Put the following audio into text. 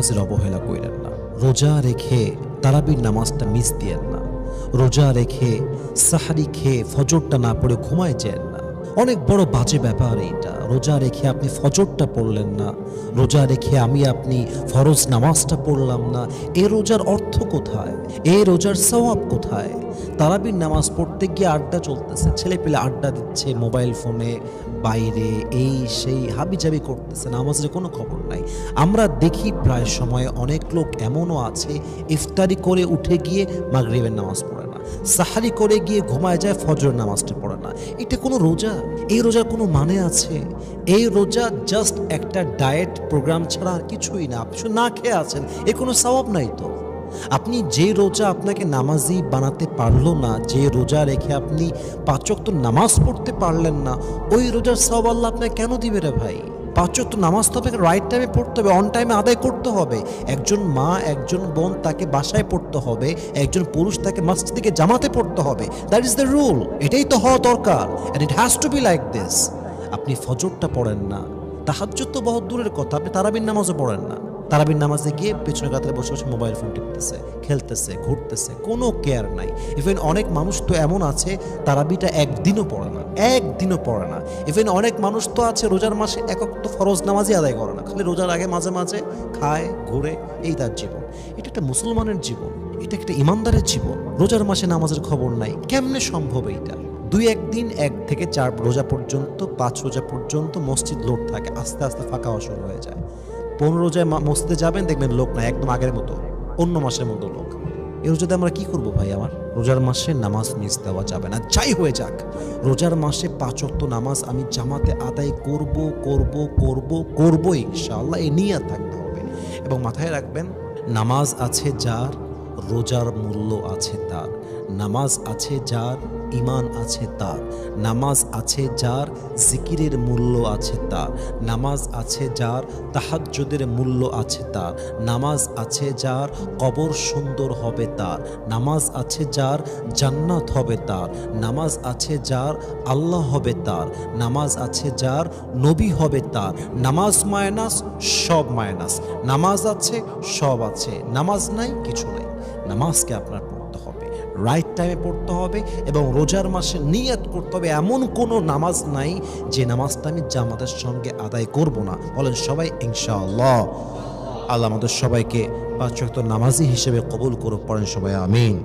নামাজের অবহেলা কইলেন না। রোজা রেখে তারাবির নামাজটা মিস দিয়েন না। রোজা রেখে সাহারি খেয়ে ফজরটা না পড়ে ঘুমায় যেন না। অনেক বড় বাজে ব্যাপার এইটা। রোজা রেখে আপনি ফজরটা পড়লেন না, রোজা রেখে আপনি ফরজ নামাজটা পড়লাম না। এই রোজার অর্থ কোথায়? এই রোজার সওয়াব কোথায়? তারাবির নামাজ পড়তে গিয়ে আড্ডা চলতেছে, ছেলে পেলে আড্ডা দিচ্ছে মোবাইল ফোনে, বাইরে এই সেই হাবিজাবি করতেছে, নামাজের কোনো খবর নাই। আমরা দেখি প্রায় সময় অনেক লোক এমনও আছে ইফতারি করে উঠে গিয়ে মাগরিবের নামাজ পড়ে না, সাহারি করে গিয়ে ঘুমায় যায়, ফজরের নামাজটা পড়ে না। এটা কোনো রোজা? এই রোজার কোনো মানে আছে? এই রোজা জাস্ট একটা ডায়েট প্রোগ্রাম ছাড়া আর কিছুই না। আপনি শুধু না খেয়ে আছেন, এ কোনো সওয়াব নাই তো। আপনি যে রোজা আপনাকে নামাজি বানাতে পারলো না, যে রোজা রেখে আপনি 5 ওয়াক্ত নামাজ পড়তে পারলেন না, ওই রোজার সওয়াব আল্লাহ আপনাকে কেন দিবে রে ভাই? 5 ওয়াক্ত নামাজ তো আপনাকে রাইট টাইমে পড়তে হবে, অন টাইমে আদায় করতে হবে। একজন মা, একজন বোন তাকে বাসায় পড়তে হবে, একজন পুরুষ তাকে মসজিদে জামাতে পড়তে হবে। That is the rule. এটাই তো হওয়া দরকার, and it has to be like this. আপনি ফজরটা পড়েন না, তাহাজ্জুদ তো বহুত দূরের কথা, আপনি তারাবির নামাজও পড়েন না। তারাবির নামাজে গিয়ে পেছনে কাতারে বসে বসে মোবাইল ফোন টিপতেছে, খেলতেছে, ঘুরতেছে, কোনো কেয়ার নাই। ইভেন অনেক মানুষ তো এমন আছে তারাবিটা একদিনও পড়ে না, একদিনও পড়ে না। ইভেন অনেক মানুষ তো আছে রোজার মাসে একক তো ফরজ নামাজই আদায় করে না, খালি রোজার আগে মাঝে মাঝে খায়, ঘুরে, এই তার জীবন। এটা একটা মুসলমানের জীবন, এটা একটা ইমানদারের জীবন। রোজার মাসে নামাজের খবর নাই, কেমনে সম্ভব এইটা? 2-1 দিন 1 থেকে 4 রোজা পর্যন্ত, 5 রোজা পর্যন্ত মসজিদ লোড থাকে, আস্তে আস্তে ফাঁকা হওয়া শুরু হয়ে যায়। 15 রোজায় মসজিদে যাবেন, দেখবেন লোক নাই, একদম আগের মতো, অন্য মাসের মতো লোক। এই রোজাতে আমরা কি করব ভাই? আমার রোজার মাসে নামাজ মিস দেওয়া যাবে না, যাই হয়ে যাক। রোজার মাসে 5 ওয়াক্ত নামাজ আমি জামাতে আদায় করব করব করব করব ইনশাআল্লাহ, এই নিয়ত থাকতে হবে। এবং মাথায় রাখবেন, নামাজ আছে যার, রোজার মূল্য আছে তার। নামাজ আছে যার, ঈমান আছে তার। নামাজ আছে যার, জিকিরের মূল্য আছে তার। নামাজ আছে যার, তাহাজ্জুদের মূল্য আছে তার। নামাজ আছে যার, কবর সুন্দর হবে তার। নামাজ আছে যার, জান্নাত হবে তার। নামাজ আছে যার, আল্লাহ হবে তার। নামাজ আছে যার, নবী হবে তার। নামাজ মাইনাস, সব মাইনাস। নামাজ আছে, সব আছে। নামাজ নাই, কিছু নাই। নামাজকে আপনার পড়তে হবে, রাইট টাইমে পড়তে হবে, এবং রোজার মাসে নিয়ত করতে হবে এমন কোনো নামাজ নাই যে নামাজটা আমি জামাতের সঙ্গে আদায় করব না। বলেন সবাই ইনশাআল্লাহ। আল্লাহ আমাদের সবাইকে 5 ওয়াক্ত নামাজি হিসেবে কবুল করুক, পড়েন সবাই আমিন।